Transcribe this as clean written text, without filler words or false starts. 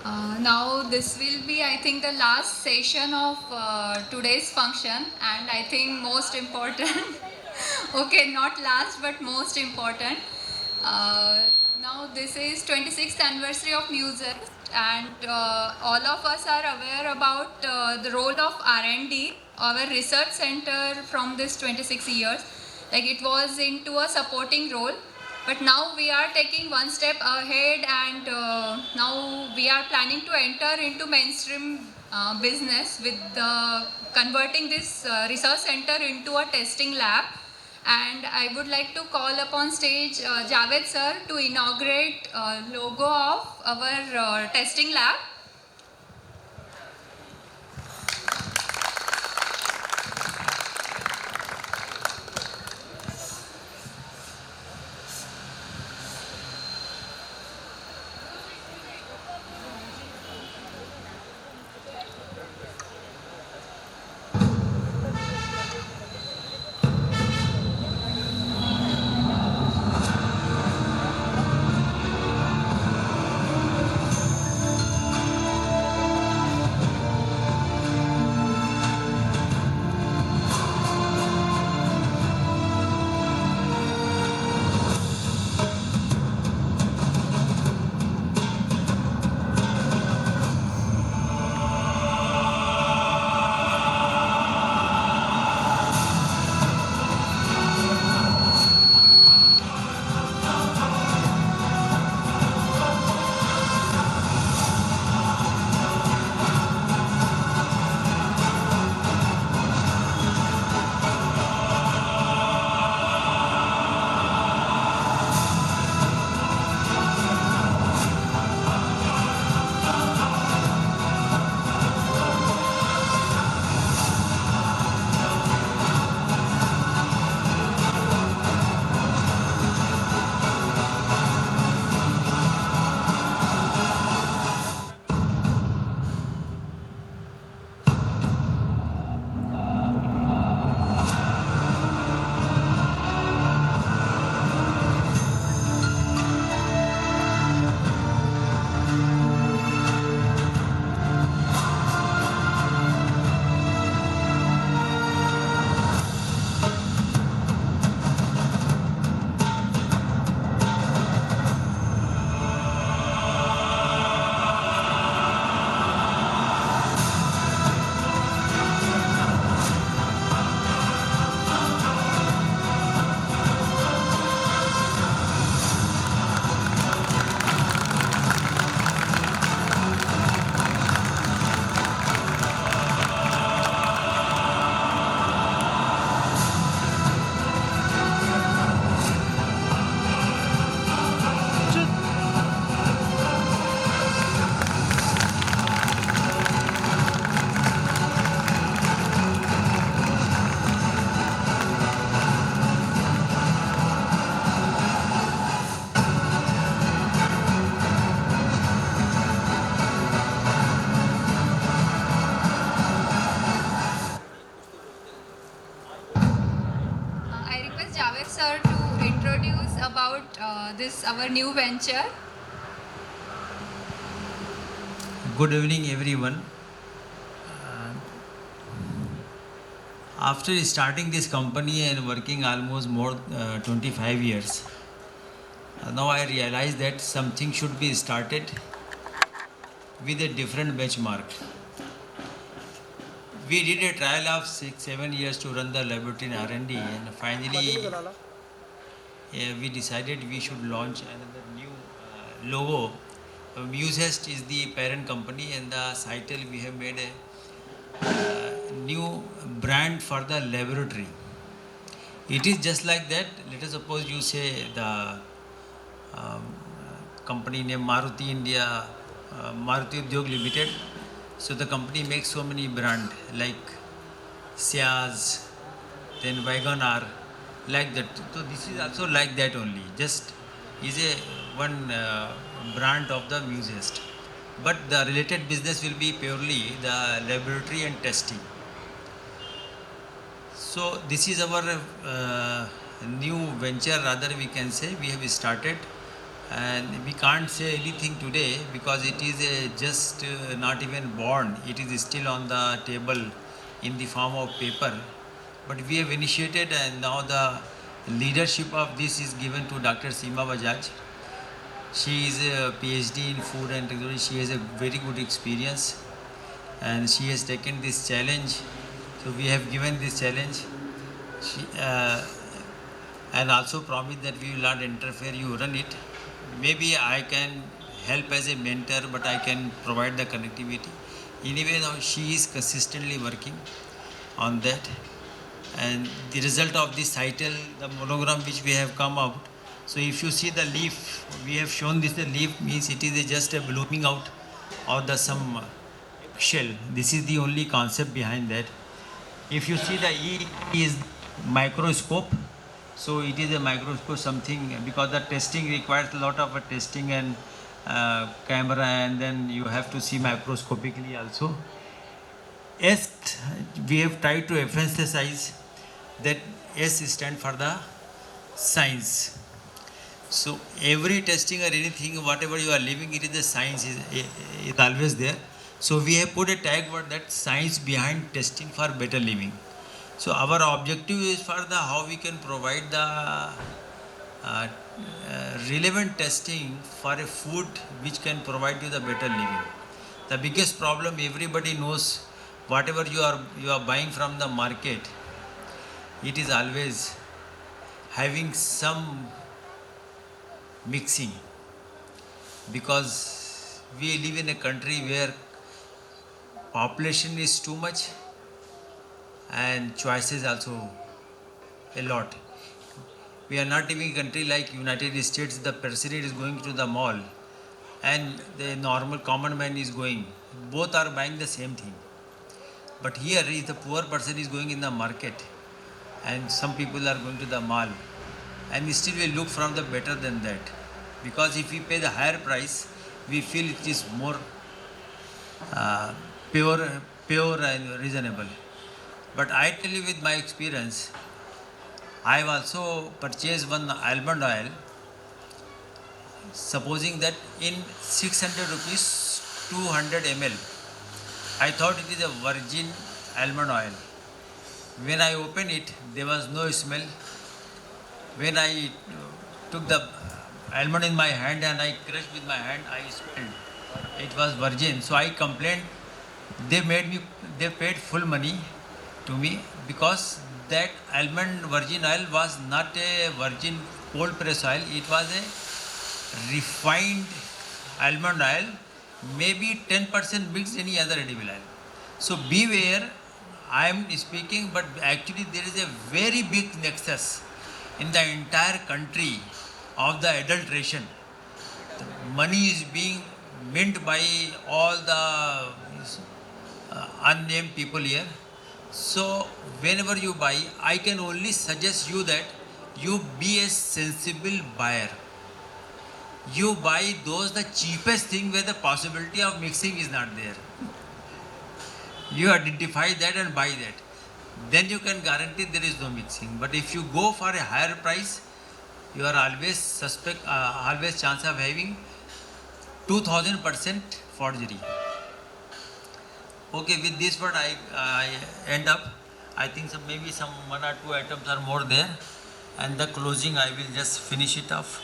Now this will be, I think, the last session of today's function, and I think most important. Okay, not last but most important. Uh, Now this is 26th anniversary of Musest, and all of us are aware about the role of R&D, our research center from this 26 years. Like it was into a supporting role, but now we are taking one step ahead, and now we are planning to enter into mainstream business with converting this research center into a testing lab. And I would like to call upon stage Javed sir to inaugurate logo of our testing lab. I request Javed sir to introduce about this our new venture. Good evening, everyone. After starting this company and working almost more 25 years, now I realize that something should be started with a different benchmark. We did a trial of 6-7 years to run the laboratory in R&D, and finally we decided we should launch another new logo. Musest is the parent company, and the title we have made a new brand for the laboratory. It is just like that. Let us suppose you say the company name Maruti India, Maruti Udyog Limited. So the company makes so many brand like Ciaz, then WagonR, like that. So this is also like that only. Just is a one brand of the Musest. But the related business will be purely the laboratory and testing. So this is our new venture, rather we can say we have started and we can't say anything today because it is just not even born. It is still on the table in the form of paper. But we have initiated, and now the leadership of this is given to Dr. Seema Bajaj. She is a PhD in food and technology. She has a very good experience, and she has taken this challenge. So we have given this challenge. She, and also promise that we will not interfere. You run it. Maybe I can help as a mentor, but I can provide the connectivity. Anyway, now she is consistently working on that, and the result of this title, the monogram which we have come out. So if you see the leaf, we have shown this. The leaf means it is just a blooming out of the some shell. This is the only concept behind that. If you see the E is microscope, so it is a microscope something because the testing requires a lot of testing and camera, and then you have to see microscopically also. S, we have tried to emphasize that S stand for the science. So every testing or anything, whatever you are living, it is the science is always there. So we have put a tag word that science behind testing for better living. So our objective is for the how we can provide the relevant testing for a food which can provide you the better living. The biggest problem everybody knows, whatever you are buying from the market, it is always having some mixing, because we live in a country where population is too much and choices also a lot. We are not living in a country like United States. The president is going to the mall and the normal common man is going. Both are buying the same thing. But here is the poor person is going in the market and some people are going to the mall, and still we look from the better than that, because if we pay the higher price, we feel it is more pure and reasonable. But I tell you with my experience, I have also purchased one almond oil, supposing that in 600 rupees 200 ml. I thought it is a virgin almond oil. When I opened it, there was no smell. When I took the almond in my hand and I crushed with my hand, I smelled. It was virgin. So I complained. They paid full money to me because that almond virgin oil was not a virgin cold press oil. It was a refined almond oil, maybe 10% mixed any other edible oil. So beware, I am speaking, but actually there is a very big nexus in the entire country of the adulteration. The money is being mint by all the unnamed people here. So whenever you buy, I can only suggest you that you be a sensible buyer. You buy those the cheapest thing where the possibility of mixing is not there. You identify that and buy that. Then you can guarantee there is no mixing. But if you go for a higher price, you are always always chance of having 2000% forgery. Okay, with this word I end up. I think maybe some 1 or 2 items are more there, and the closing I will just finish it off.